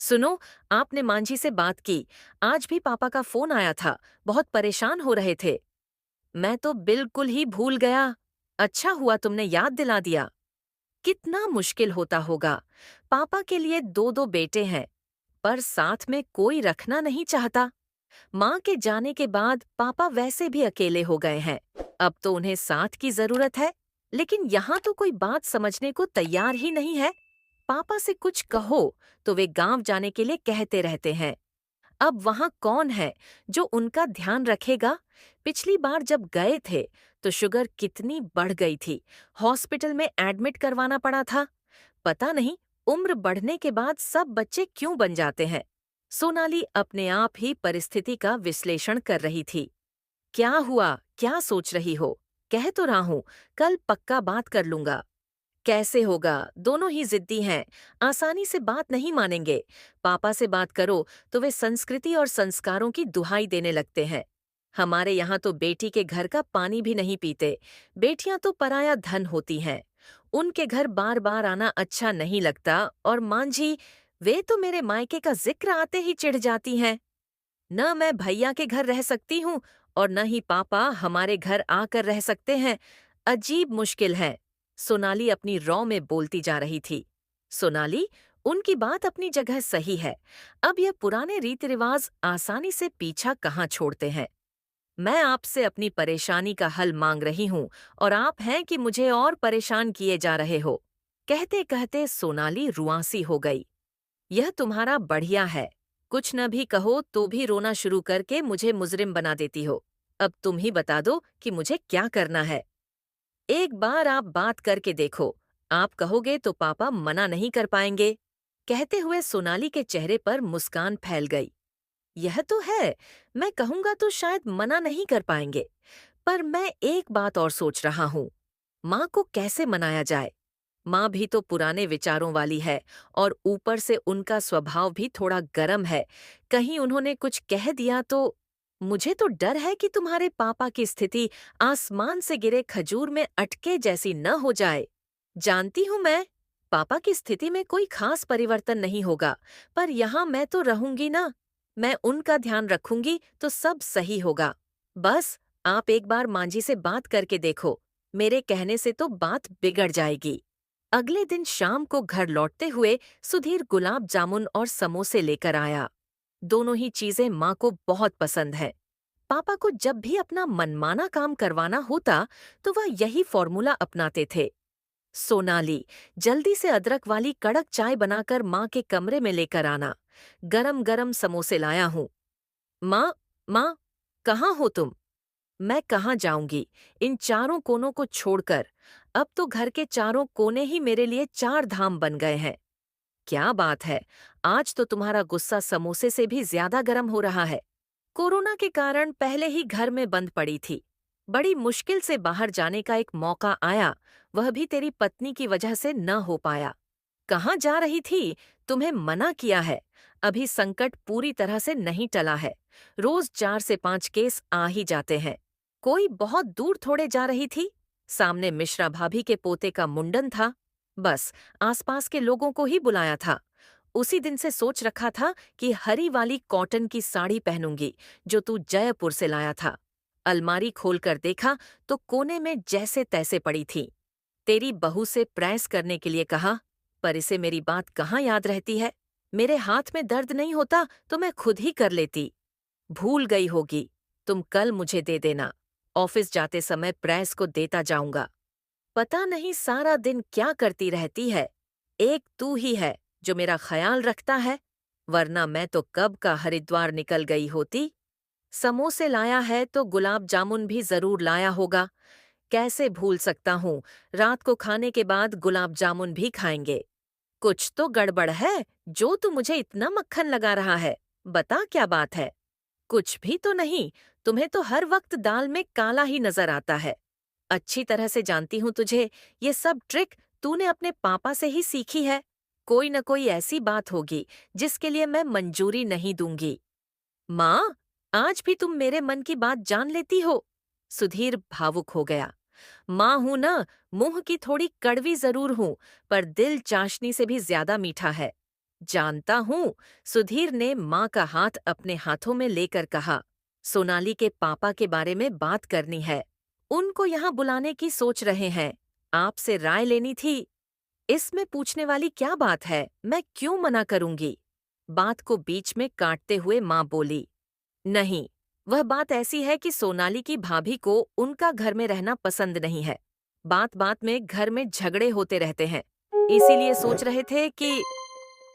सुनो, आपने मांझी से बात की। आज भी पापा का फोन आया था, बहुत परेशान हो रहे थे। मैं तो बिल्कुल ही भूल गया। अच्छा हुआ तुमने याद दिला दिया। कितना मुश्किल होता होगा। पापा के लिए दो दो बेटे हैं, पर साथ में कोई रखना नहीं चाहता। माँ के जाने के बाद पापा वैसे भी अकेले हो गए हैं। अब तो उन्हें साथ की जरूरत है, लेकिन यहाँ तो कोई बात समझने को तैयार ही नहीं है। पापा से कुछ कहो तो वे गांव जाने के लिए कहते रहते हैं। अब वहां कौन है जो उनका ध्यान रखेगा? पिछली बार जब गए थे तो शुगर कितनी बढ़ गई थी, हॉस्पिटल में एडमिट करवाना पड़ा था। पता नहीं उम्र बढ़ने के बाद सब बच्चे क्यों बन जाते हैं। सोनाली अपने आप ही परिस्थिति का विश्लेषण कर रही थी। क्या हुआ, क्या सोच रही हो? कह तो रहा हूं, कल पक्का बात कर लूंगा। कैसे होगा, दोनों ही जिद्दी हैं, आसानी से बात नहीं मानेंगे। पापा से बात करो तो वे संस्कृति और संस्कारों की दुहाई देने लगते हैं। हमारे यहाँ तो बेटी के घर का पानी भी नहीं पीते। बेटियां तो पराया धन होती हैं। उनके घर बार बार आना अच्छा नहीं लगता। और मांझी, वे तो मेरे मायके का जिक्र आते ही चिढ़ जाती हैं। न मैं भैया के घर रह सकती हूँ और न ही पापा हमारे घर आकर रह सकते हैं। अजीब मुश्किल है। सोनाली अपनी रौ में बोलती जा रही थी। सोनाली, उनकी बात अपनी जगह सही है। अब यह पुराने रीति रिवाज आसानी से पीछा कहाँ छोड़ते हैं। मैं आपसे अपनी परेशानी का हल मांग रही हूँ और आप हैं कि मुझे और परेशान किए जा रहे हो। कहते कहते सोनाली रुआंसी हो गई। यह तुम्हारा बढ़िया है। कुछ न भी कहो तो भी रोना शुरू करके मुझे मुजरिम बना देती हो। अब तुम ही बता दो कि मुझे क्या करना है। एक बार आप बात करके देखो। आप कहोगे तो पापा मना नहीं कर पाएंगे। कहते हुए सोनाली के चेहरे पर मुस्कान फैल गई। यह तो है, मैं कहूंगा तो शायद मना नहीं कर पाएंगे। पर मैं एक बात और सोच रहा हूँ, माँ को कैसे मनाया जाए। माँ भी तो पुराने विचारों वाली है और ऊपर से उनका स्वभाव भी थोड़ा गर्म है। कहीं उन्होंने कुछ कह दिया तो। मुझे तो डर है कि तुम्हारे पापा की स्थिति आसमान से गिरे खजूर में अटके जैसी न हो जाए। जानती हूँ मैं, पापा की स्थिति में कोई खास परिवर्तन नहीं होगा, पर यहाँ मैं तो रहूंगी ना। मैं उनका ध्यान रखूंगी तो सब सही होगा। बस आप एक बार मांझी से बात करके देखो। मेरे कहने से तो बात बिगड़ जाएगी। अगले दिन शाम को घर लौटते हुए सुधीर गुलाब जामुन और समोसे लेकर आया। दोनों ही चीजें माँ को बहुत पसंद है। पापा को जब भी अपना मनमाना काम करवाना होता तो वह यही फॉर्मूला अपनाते थे। सोनाली, जल्दी से अदरक वाली कड़क चाय बनाकर माँ के कमरे में लेकर आना। गरम गरम समोसे लाया हूँ। माँ, माँ, कहाँ हो तुम? मैं कहाँ जाऊंगी, इन चारों कोनों को छोड़कर। अब तो घर के चारों कोने ही मेरे लिए चार धाम बन गए हैं। क्या बात है, आज तो तुम्हारा गुस्सा समोसे से भी ज्यादा गर्म हो रहा है। कोरोना के कारण पहले ही घर में बंद पड़ी थी। बड़ी मुश्किल से बाहर जाने का एक मौका आया, वह भी तेरी पत्नी की वजह से न हो पाया। कहाँ जा रही थी? तुम्हें मना किया है। अभी संकट पूरी तरह से नहीं टला है। रोज 4 से 5 केस आ ही जाते हैं। कोई बहुत दूर थोड़े जा रही थी। सामने मिश्रा भाभी के पोते का मुंडन था। बस आसपास के लोगों को ही बुलाया था। उसी दिन से सोच रखा था कि हरी वाली कॉटन की साड़ी पहनूंगी जो तू जयपुर से लाया था। अलमारी खोलकर देखा तो कोने में जैसे तैसे पड़ी थी। तेरी बहू से प्रेस करने के लिए कहा, पर इसे मेरी बात कहाँ याद रहती है। मेरे हाथ में दर्द नहीं होता तो मैं खुद ही कर लेती। भूल गई होगी। तुम कल मुझे दे देना। ऑफिस जाते समय प्रेस को देता जाऊंगा। पता नहीं सारा दिन क्या करती रहती है। एक तू ही है जो मेरा ख्याल रखता है, वरना मैं तो कब का हरिद्वार निकल गई होती। समोसे लाया है तो गुलाब जामुन भी जरूर लाया होगा। कैसे भूल सकता हूँ, रात को खाने के बाद गुलाब जामुन भी खाएंगे। कुछ तो गड़बड़ है जो तू मुझे इतना मक्खन लगा रहा है। बता क्या बात है। कुछ भी तो नहीं, तुम्हें तो हर वक्त दाल में काला ही नजर आता है। अच्छी तरह से जानती हूँ तुझे, ये सब ट्रिक तूने अपने पापा से ही सीखी है। कोई न कोई ऐसी बात होगी जिसके लिए मैं मंजूरी नहीं दूंगी। माँ, आज भी तुम मेरे मन की बात जान लेती हो। सुधीर भावुक हो गया। माँ हूं ना, मुंह की थोड़ी कड़वी जरूर हूं, पर दिल चाशनी से भी ज्यादा मीठा है। जानता हूँ, सुधीर ने माँ का हाथ अपने हाथों में लेकर कहा। सोनाली के पापा के बारे में बात करनी है। उनको यहाँ बुलाने की सोच रहे हैं। आपसे राय लेनी थी। इसमें पूछने वाली क्या बात है, मैं क्यों मना करूंगी? बात को बीच में काटते हुए माँ बोली। नहीं, वह बात ऐसी है कि सोनाली की भाभी को उनका घर में रहना पसंद नहीं है। बात बात में घर में झगड़े होते रहते हैं। इसीलिए सोच रहे थे कि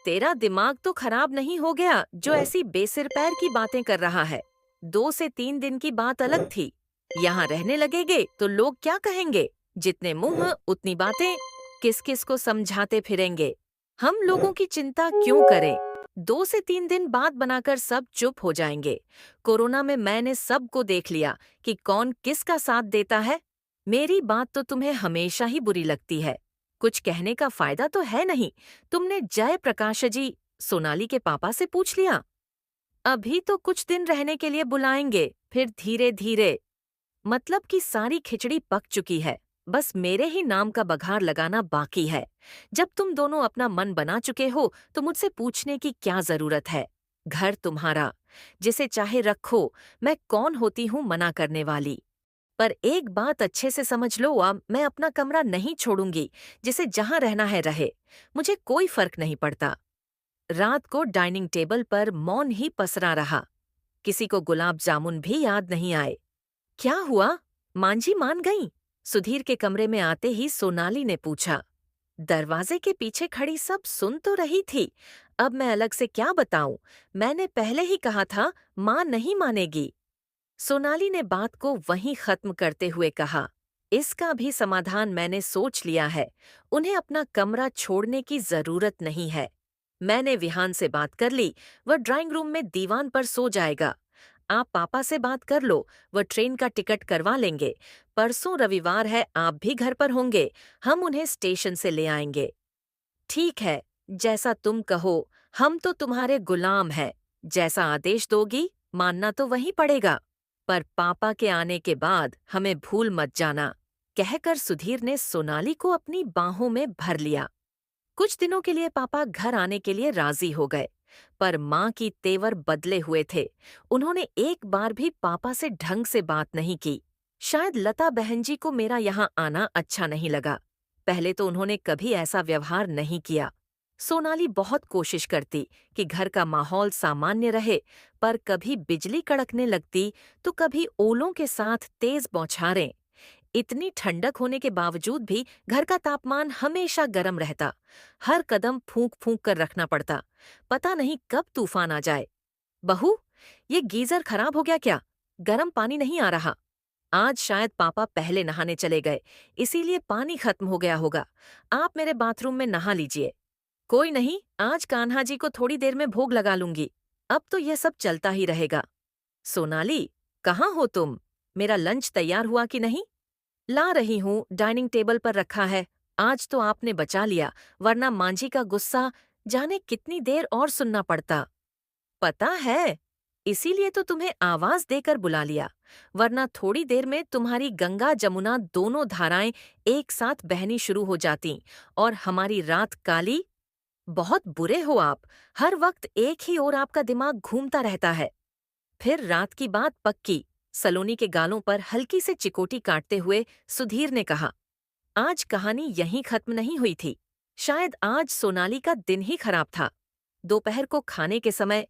तेरा दिमाग तो खराब नहीं हो गया जो ऐसी बेसिर पैर की बातें कर रहा है। 2 से 3 दिन की बात अलग थी। यहाँ रहने लगेगे तो लोग क्या कहेंगे? जितने मुंह उतनी बातें। किस किस को समझाते फिरेंगे? हम लोगों की चिंता क्यों करें? 2 से 3 दिन बात बनाकर सब चुप हो जाएंगे। कोरोना में मैंने सबको देख लिया कि कौन किसका साथ देता है। मेरी बात तो तुम्हें हमेशा ही बुरी लगती है। कुछ कहने का फायदा तो है नहीं। तुमने जयप्रकाश जी, सोनाली के पापा से पूछ लिया? अभी तो कुछ दिन रहने के लिए बुलाएंगे, फिर धीरे धीरे। मतलब कि सारी खिचड़ी पक चुकी है। बस मेरे ही नाम का बघार लगाना बाकी है। जब तुम दोनों अपना मन बना चुके हो तो मुझसे पूछने की क्या जरूरत है? घर तुम्हारा, जिसे चाहे रखो। मैं कौन होती हूँ मना करने वाली? पर एक बात अच्छे से समझ लो, अब मैं अपना कमरा नहीं छोड़ूंगी। जिसे जहां रहना है रहे, मुझे कोई फर्क नहीं पड़ता। रात को डाइनिंग टेबल पर मौन ही पसरा रहा। किसी को गुलाब जामुन भी याद नहीं आए। क्या हुआ? मांझी मान गई? सुधीर के कमरे में आते ही सोनाली ने पूछा। दरवाजे के पीछे खड़ी सब सुन तो रही थी। अब मैं अलग से क्या बताऊं? मैंने पहले ही कहा था, मां नहीं मानेगी। सोनाली ने बात को वहीं खत्म करते हुए कहा। इसका भी समाधान मैंने सोच लिया है। उन्हें अपना कमरा छोड़ने की जरूरत नहीं है। मैंने विहान से बात कर ली। वह ड्राइंग रूम में दीवान पर सो जाएगा। आप पापा से बात कर लो, वह ट्रेन का टिकट करवा लेंगे। परसों रविवार है, आप भी घर पर होंगे। हम उन्हें स्टेशन से ले आएंगे। ठीक है, जैसा तुम कहो। हम तो तुम्हारे गुलाम हैं। जैसा आदेश दोगी, मानना तो वही पड़ेगा। पर पापा के आने के बाद हमें भूल मत जाना, कहकर सुधीर ने सोनाली को अपनी बाहों में भर लिया। कुछ दिनों के लिए पापा घर आने के लिए राजी हो गए। पर माँ की तेवर बदले हुए थे। उन्होंने एक बार भी पापा से ढंग से बात नहीं की। शायद लता बहन जी को मेरा यहाँ आना अच्छा नहीं लगा। पहले तो उन्होंने कभी ऐसा व्यवहार नहीं किया। सोनाली बहुत कोशिश करती कि घर का माहौल सामान्य रहे, पर कभी बिजली कड़कने लगती तो कभी ओलों के साथ तेज बौछारें। इतनी ठंडक होने के बावजूद भी घर का तापमान हमेशा गर्म रहता। हर कदम फूंक फूंक कर रखना पड़ता। पता नहीं कब तूफान आ जाए। बहू, ये गीजर खराब हो गया क्या? गर्म पानी नहीं आ रहा। आज शायद पापा पहले नहाने चले गए, इसीलिए पानी खत्म हो गया होगा। आप मेरे बाथरूम में नहा लीजिए। कोई नहीं, आज कान्हा जी को थोड़ी देर में भोग लगा लूंगी। अब तो यह सब चलता ही रहेगा। सोनाली, कहाँ हो तुम? मेरा लंच तैयार हुआ कि नहीं? ला रही हूँ, डाइनिंग टेबल पर रखा है। आज तो आपने बचा लिया, वरना मांझी का गुस्सा जाने कितनी देर और सुनना पड़ता। पता है, इसीलिए तो तुम्हें आवाज देकर बुला लिया, वरना थोड़ी देर में तुम्हारी गंगा जमुना दोनों धाराएं एक साथ बहनी शुरू हो जाती और हमारी रात काली। बहुत बुरे हो आप। हर वक्त एक ही ओर आपका दिमाग घूमता रहता है। फिर रात की बात पक्की। सलोनी के गालों पर हल्की से चिकोटी काटते हुए सुधीर ने कहा। आज कहानी यहीं खत्म नहीं हुई थी। शायद आज सोनाली का दिन ही खराब था। दोपहर को खाने के समय,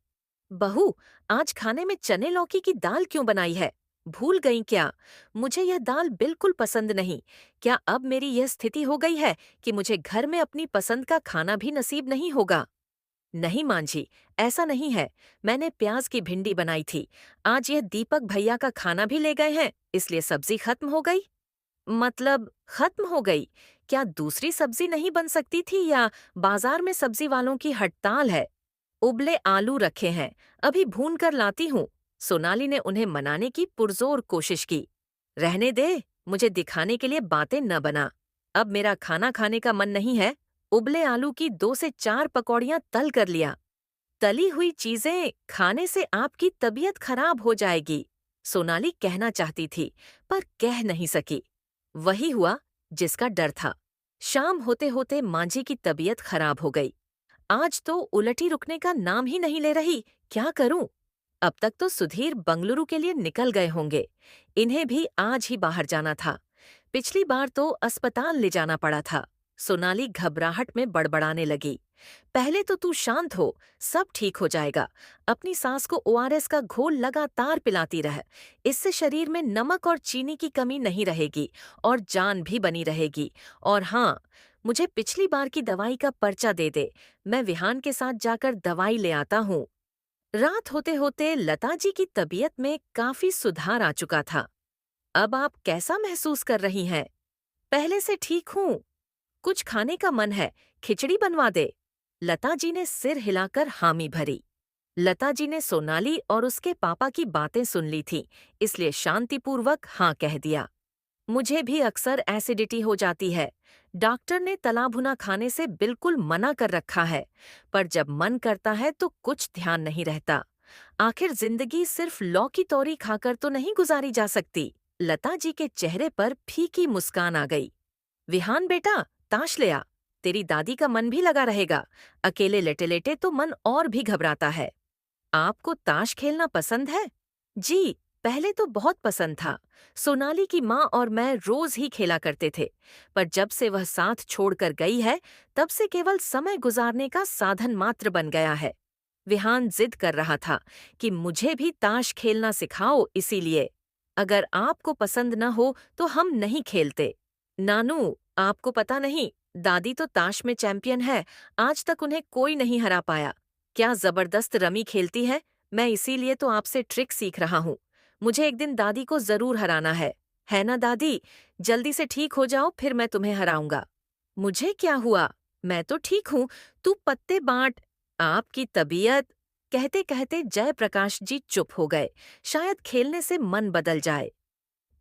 बहू, आज खाने में चने लौकी की दाल क्यों बनाई है? भूल गई क्या? मुझे यह दाल बिल्कुल पसंद नहीं। क्या अब मेरी यह स्थिति हो गई है कि मुझे घर में अपनी पसंद का खाना भी नसीब नहीं होगा? नहीं मांझी, ऐसा नहीं है। मैंने प्याज की भिंडी बनाई थी। आज यह दीपक भैया का खाना भी ले गए हैं, इसलिए सब्जी खत्म हो गई। मतलब खत्म हो गई? क्या दूसरी सब्जी नहीं बन सकती थी या बाजार में सब्जी वालों की हड़ताल है? उबले आलू रखे हैं, अभी भून कर लाती हूँ। सोनाली ने उन्हें मनाने की पुरजोर कोशिश की। रहने दे, मुझे दिखाने के लिए बातें न बना। अब मेरा खाना खाने का मन नहीं है। उबले आलू की 2 से 4 पकौड़ियां तल कर लिया। तली हुई चीजें खाने से आपकी तबीयत खराब हो जाएगी, सोनाली कहना चाहती थी, पर कह नहीं सकी। वही हुआ जिसका डर था। शाम होते होते मांझी की तबीयत खराब हो गई। आज तो उलटी रुकने का नाम ही नहीं ले रही, क्या करूं? अब तक तो सुधीर बंगलुरु के लिए निकल गए होंगे। इन्हें भी आज ही बाहर जाना था। पिछली बार तो अस्पताल ले जाना पड़ा था। सोनाली घबराहट में बड़बड़ाने लगी। पहले तो तू शांत हो, सब ठीक हो जाएगा। अपनी सास को ओआरएस का घोल लगातार पिलाती रह। इससे शरीर में नमक और चीनी की कमी नहीं रहेगी और जान भी बनी रहेगी। और हाँ, मुझे पिछली बार की दवाई का पर्चा दे दे। मैं विहान के साथ जाकर दवाई ले आता हूँ। रात होते होते लता जी की तबीयत में काफी सुधार आ चुका था। अब आप कैसा महसूस कर रही हैं? पहले से ठीक हूँ। कुछ खाने का मन है, खिचड़ी बनवा दे। लता जी ने सिर हिलाकर हामी भरी। लता जी ने सोनाली और उसके पापा की बातें सुन ली थी, इसलिए शांतिपूर्वक हाँ कह दिया। मुझे भी अक्सर एसिडिटी हो जाती है। डॉक्टर ने तला भुना खाने से बिल्कुल मना कर रखा है, पर जब मन करता है तो कुछ ध्यान नहीं रहता। आखिर जिंदगी सिर्फ लौकी तौरी खाकर तो नहीं गुजारी जा सकती। लता जी के चेहरे पर फीकी मुस्कान आ गई। विहान बेटा, ताश ले आ। तेरी दादी का मन भी लगा रहेगा। अकेले लेटे लेटे तो मन और भी घबराता है। आपको ताश खेलना पसंद है? जी, पहले तो बहुत पसंद था। सोनाली की माँ और मैं रोज ही खेला करते थे, पर जब से वह साथ छोड़कर गई है, तब से केवल समय गुजारने का साधन मात्र बन गया है। विहान जिद कर रहा था कि मुझे भी ताश खेलना सिखाओ, इसीलिए। अगर आपको पसंद न हो तो हम नहीं खेलते। नानू, आपको पता नहीं, दादी तो ताश में चैंपियन है। आज तक उन्हें कोई नहीं हरा पाया। क्या जबरदस्त रमी खेलती है। मैं इसीलिए तो आपसे ट्रिक सीख रहा हूँ। मुझे एक दिन दादी को जरूर हराना है ना दादी? जल्दी से ठीक हो जाओ, फिर मैं तुम्हें हराऊंगा। मुझे क्या हुआ? मैं तो ठीक हूँ। तू पत्ते बांट। आपकी तबीयत। कहते कहते जयप्रकाश जी चुप हो गए। शायद खेलने से मन बदल जाए।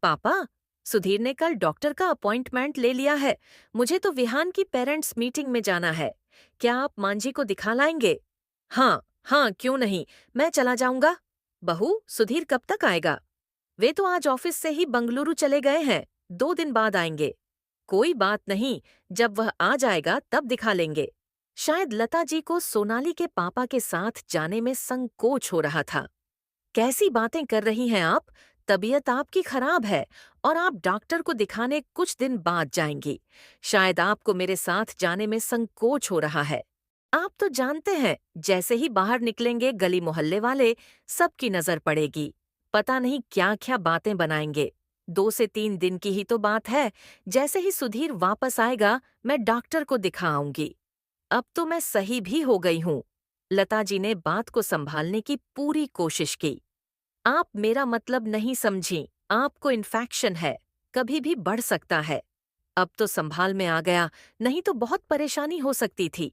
पापा, सुधीर ने कल डॉक्टर का अपॉइंटमेंट ले लिया है। मुझे तो विहान की पेरेंट्स मीटिंग में जाना है। क्या आप मांझी को दिखा लाएंगे? हाँ, हाँ, क्यों नहीं, मैं चला जाऊंगा। बहू, सुधीर कब तक आएगा? वे तो आज ऑफिस से ही बंगलुरु चले गए हैं, 2 दिन बाद आएंगे। कोई बात नहीं, जब वह आ जाएगा तब दिखा लेंगे। शायद लता जी को सोनाली के पापा के साथ जाने में संकोच हो रहा था। कैसी बातें कर रही हैं आप? तबीयत आपकी खराब है और आप डॉक्टर को दिखाने कुछ दिन बाद जाएंगी। शायद आपको मेरे साथ जाने में संकोच हो रहा है। आप तो जानते हैं, जैसे ही बाहर निकलेंगे गली मोहल्ले वाले, सबकी नजर पड़ेगी। पता नहीं क्या क्या बातें बनाएंगे। 2 से 3 दिन की ही तो बात है। जैसे ही सुधीर वापस आएगा, मैं डॉक्टर को दिखा आऊंगी। अब तो मैं सही भी हो गई हूँ। लता जी ने बात को संभालने की पूरी कोशिश की। आप मेरा मतलब नहीं समझी। आपको इन्फेक्शन है, कभी भी बढ़ सकता है। अब तो संभाल में आ गया, नहीं तो बहुत परेशानी हो सकती थी।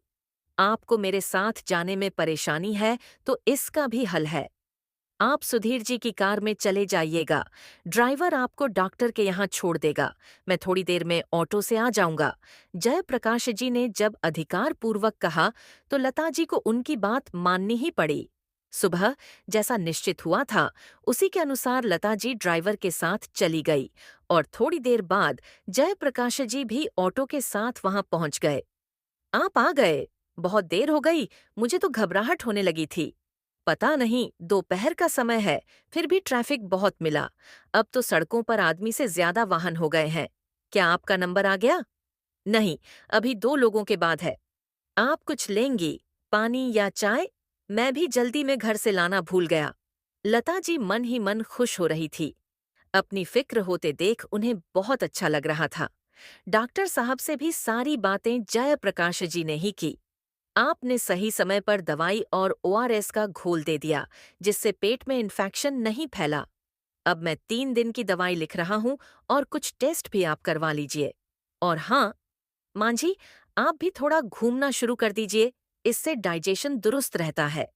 आपको मेरे साथ जाने में परेशानी है तो इसका भी हल है। आप सुधीर जी की कार में चले जाइएगा। ड्राइवर आपको डॉक्टर के यहाँ छोड़ देगा। मैं थोड़ी देर में ऑटो से आ जाऊंगा। जयप्रकाश जी ने जब अधिकारपूर्वक कहा तो लता जी को उनकी बात माननी ही पड़ी। सुबह जैसा निश्चित हुआ था, उसी के अनुसार लता जी ड्राइवर के साथ चली गई और थोड़ी देर बाद जयप्रकाश जी भी ऑटो के साथ वहां पहुंच गए। आप आ गए। बहुत देर हो गई, मुझे तो घबराहट होने लगी थी। पता नहीं, दोपहर का समय है, फिर भी ट्रैफिक बहुत मिला। अब तो सड़कों पर आदमी से ज्यादा वाहन हो गए हैं। क्या आपका नंबर आ गया? नहीं, अभी 2 लोगों के बाद है। आप कुछ लेंगी? पानी या चाय? मैं भी जल्दी में घर से लाना भूल गया। लता जी मन ही मन खुश हो रही थी। अपनी फिक्र होते देख उन्हें बहुत अच्छा लग रहा था। डॉक्टर साहब से भी सारी बातें जयप्रकाश जी ने ही की। आपने सही समय पर दवाई और ओआरएस का घोल दे दिया, जिससे पेट में इन्फेक्शन नहीं फैला। अब मैं 3 दिन की दवाई लिख रहा हूँ और कुछ टेस्ट भी आप करवा लीजिए। और हाँ, मांझी, आप भी थोड़ा घूमना शुरू कर दीजिए, इससे डाइजेशन दुरुस्त रहता है।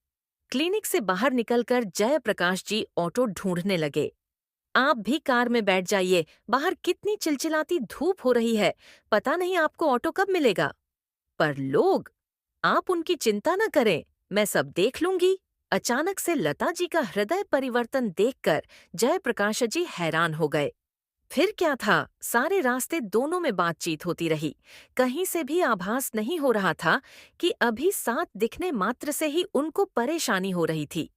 क्लिनिक से बाहर निकलकर जयप्रकाश जी ऑटो ढूंढने लगे। आप भी कार में बैठ जाइए, बाहर कितनी चिलचिलाती धूप हो रही है, पता नहीं आपको ऑटो कब मिलेगा। पर लोग, आप उनकी चिंता न करें, मैं सब देख लूंगी। अचानक से लता जी का हृदय परिवर्तन देखकर जयप्रकाश जी हैरान हो गए। फिर क्या था, सारे रास्ते दोनों में बातचीत होती रही। कहीं से भी आभास नहीं हो रहा था कि अभी साथ दिखने मात्र से ही उनको परेशानी हो रही थी।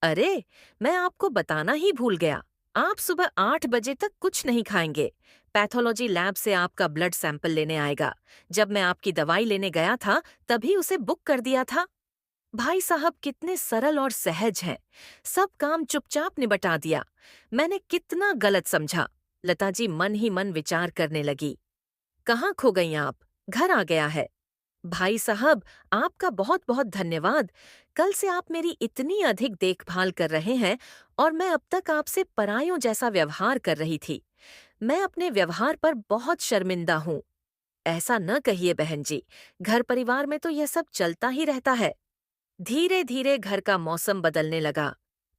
अरे, मैं आपको बताना ही भूल गया। आप सुबह 8 बजे तक कुछ नहीं खाएंगे। पैथोलॉजी लैब से आपका ब्लड सैंपल लेने आएगा। जब मैं आपकी दवाई लेने गया था, तभी उसे बुक कर दिया था। भाई साहब कितने सरल और सहज हैं। सब काम चुपचाप निपटा दिया। मैंने कितना गलत समझा। लता जी मन ही मन विचार करने लगी। कहाँ खो गई आप? घर आ गया है। भाई साहब, आपका बहुत बहुत धन्यवाद। कल से आप मेरी इतनी अधिक देखभाल कर रहे हैं और मैं अब तक आपसे परायों जैसा व्यवहार कर रही थी। मैं अपने व्यवहार पर बहुत शर्मिंदा हूँ। ऐसा न कहिए बहन जी, घर परिवार में तो यह सब चलता ही रहता है। धीरे धीरे घर का मौसम बदलने लगा।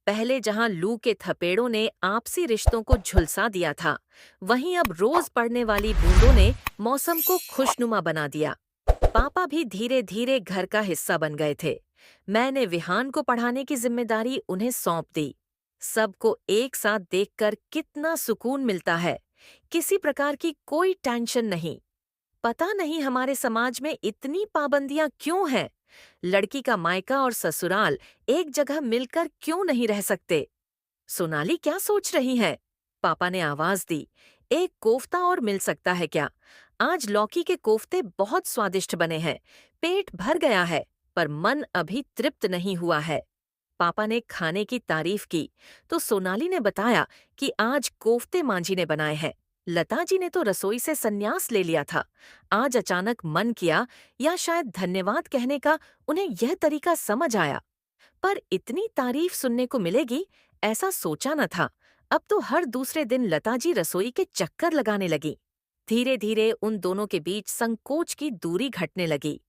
पहले जहां लू के थपेड़ों ने आपसी रिश्तों को झुलसा दिया था, वहीं अब रोज पड़ने वाली बूंदों ने मौसम को खुशनुमा बना दिया। पापा भी धीरे धीरे घर का हिस्सा बन गए थे। मैंने विहान को पढ़ाने की जिम्मेदारी उन्हें सौंप दी। सबको एक साथ देखकर कितना सुकून मिलता है। किसी प्रकार की कोई टेंशन नहीं। पता नहीं हमारे समाज में इतनी पाबंदियां क्यों हैं? लड़की का मायका और ससुराल एक जगह मिलकर क्यों नहीं रह सकते? सोनाली क्या सोच रही है? पापा ने आवाज दी। एक कोफ्ता और मिल सकता है क्या? आज लौकी के कोफ्ते बहुत स्वादिष्ट बने हैं। पेट भर गया है, पर मन अभी तृप्त नहीं हुआ है। पापा ने खाने की तारीफ की, तो सोनाली ने बताया कि आज कोफ्ते मांझी ने बनाए हैं। लता जी ने तो रसोई से संन्यास ले लिया था। आज अचानक मन किया, या शायद धन्यवाद कहने का उन्हें यह तरीका समझ आया। पर इतनी तारीफ सुनने को मिलेगी, ऐसा सोचा न था। अब तो हर दूसरे दिन लता जी रसोई के चक्कर लगाने लगी। धीरे धीरे उन दोनों के बीच संकोच की दूरी घटने लगी।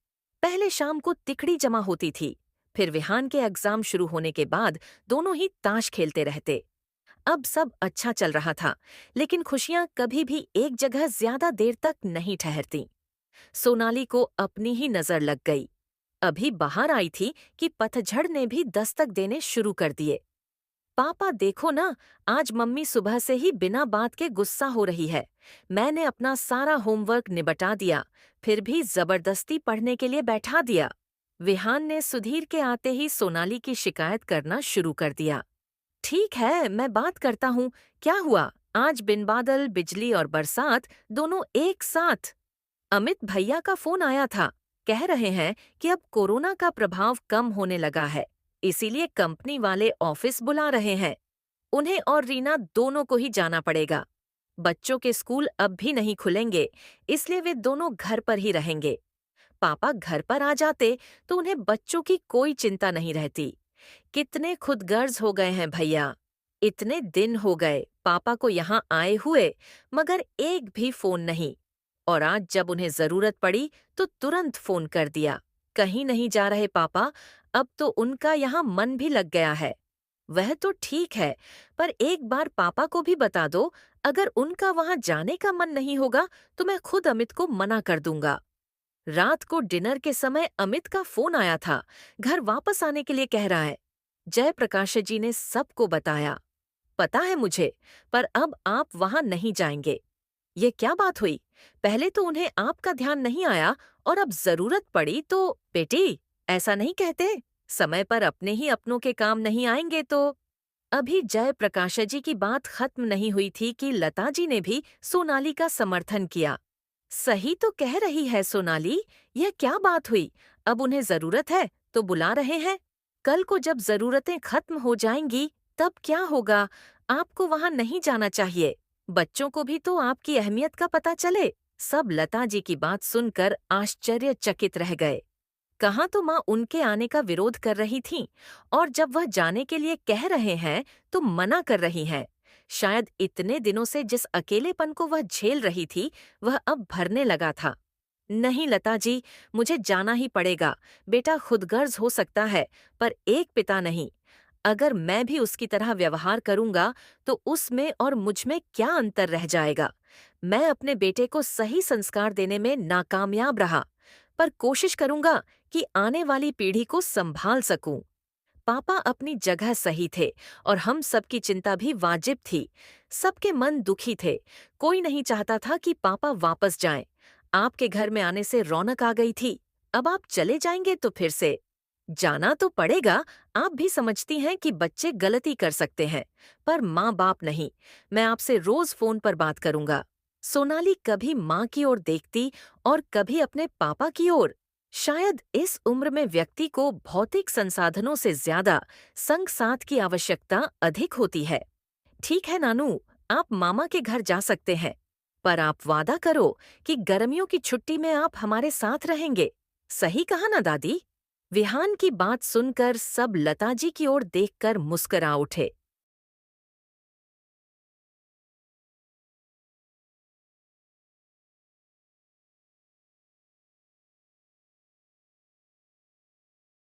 पहले शाम को तिकड़ी जमा होती थी। फिर विहान के एग्जाम शुरू होने के बाद दोनों ही ताश खेलते रहते। अब सब अच्छा चल रहा था, लेकिन खुशियां कभी भी एक जगह ज्यादा देर तक नहीं ठहरती। सोनाली को अपनी ही नजर लग गई। अभी बाहर आई थी कि पतझड़ ने भी दस्तक देने शुरू कर दिए। पापा देखो ना, आज मम्मी सुबह से ही बिना बात के गुस्सा हो रही है। मैंने अपना सारा होमवर्क निपटा दिया, फिर भी जबरदस्ती पढ़ने के लिए बैठा दिया। विहान ने सुधीर के आते ही सोनाली की शिकायत करना शुरू कर दिया। ठीक है, मैं बात करता हूँ। क्या हुआ? आज बिन बादल, बिजली और बरसात दोनों एक साथ। अमित भैया का फोन आया था। कह रहे हैं कि अब कोरोना का प्रभाव कम होने लगा है, इसीलिए कंपनी वाले ऑफिस बुला रहे हैं। उन्हें और रीना दोनों को ही जाना पड़ेगा। बच्चों के स्कूल अब भी नहीं खुलेंगे, इसलिए वे दोनों घर पर ही रहेंगे। पापा घर पर आ जाते तो उन्हें बच्चों की कोई चिंता नहीं रहती। कितने खुदगर्ज हो गए हैं भैया। इतने दिन हो गए पापा को यहाँ आए हुए, मगर एक भी फोन नहीं। और आज जब उन्हें जरूरत पड़ी तो तुरंत फोन कर दिया। कहीं नहीं जा रहे पापा, अब तो उनका यहाँ मन भी लग गया है। वह तो ठीक है, पर एक बार पापा को भी बता दो, अगर उनका वहां जाने का मन नहीं होगा तो मैं खुद अमित को मना कर दूंगा। रात को डिनर के समय अमित का फोन आया था। घर वापस आने के लिए कह रहा है। जयप्रकाश जी ने सबको बताया। पता है मुझे, पर अब आप वहां नहीं जाएंगे। ये क्या बात हुई? पहले तो उन्हें आपका ध्यान नहीं आया और अब जरूरत पड़ी तो। बेटी, ऐसा नहीं कहते। समय पर अपने ही अपनों के काम नहीं आएंगे तो। अभी जयप्रकाश जी की बात खत्म नहीं हुई थी कि लता जी ने भी सोनाली का समर्थन किया। सही तो कह रही है सोनाली, यह क्या बात हुई? अब उन्हें जरूरत है तो बुला रहे हैं। कल को जब जरूरतें खत्म हो जाएंगी तब क्या होगा? आपको वहां नहीं जाना चाहिए। बच्चों को भी तो आपकी अहमियत का पता चले। सब लता जी की बात सुनकर आश्चर्यचकित रह गए। कहाँ तो माँ उनके आने का विरोध कर रही थीं, और जब वह जाने के लिए कह रहे हैं तो मना कर रही हैं। शायद इतने दिनों से जिस अकेलेपन को वह झेल रही थी, वह अब भरने लगा था। नहीं लता जी, मुझे जाना ही पड़ेगा। बेटा खुदगर्ज हो सकता है, पर एक पिता नहीं। अगर मैं भी उसकी तरह व्यवहार करूंगा तो उसमें और मुझ में क्या अंतर रह जाएगा? मैं अपने बेटे को सही संस्कार देने में नाकामयाब रहा, पर कोशिश करूंगा कि आने वाली पीढ़ी को संभाल सकूं। पापा अपनी जगह सही थे और हम सबकी चिंता भी वाजिब थी। सबके मन दुखी थे। कोई नहीं चाहता था कि पापा वापस जाएं। आपके घर में आने से रौनक आ गई थी। अब आप चले जाएंगे तो फिर से जाना तो पड़ेगा। आप भी समझती हैं कि बच्चे गलती कर सकते हैं, पर माँ बाप नहीं। मैं आपसे रोज फोन पर बात करूंगा। सोनाली कभी माँ की ओर देखती और कभी अपने पापा की ओर। शायद इस उम्र में व्यक्ति को भौतिक संसाधनों से ज्यादा संग साथ की आवश्यकता अधिक होती है। ठीक है नानू, आप मामा के घर जा सकते हैं, पर आप वादा करो कि गर्मियों की छुट्टी में आप हमारे साथ रहेंगे। सही कहा ना दादी? विहान की बात सुनकर सब लताजी की ओर देखकर मुस्करा उठे।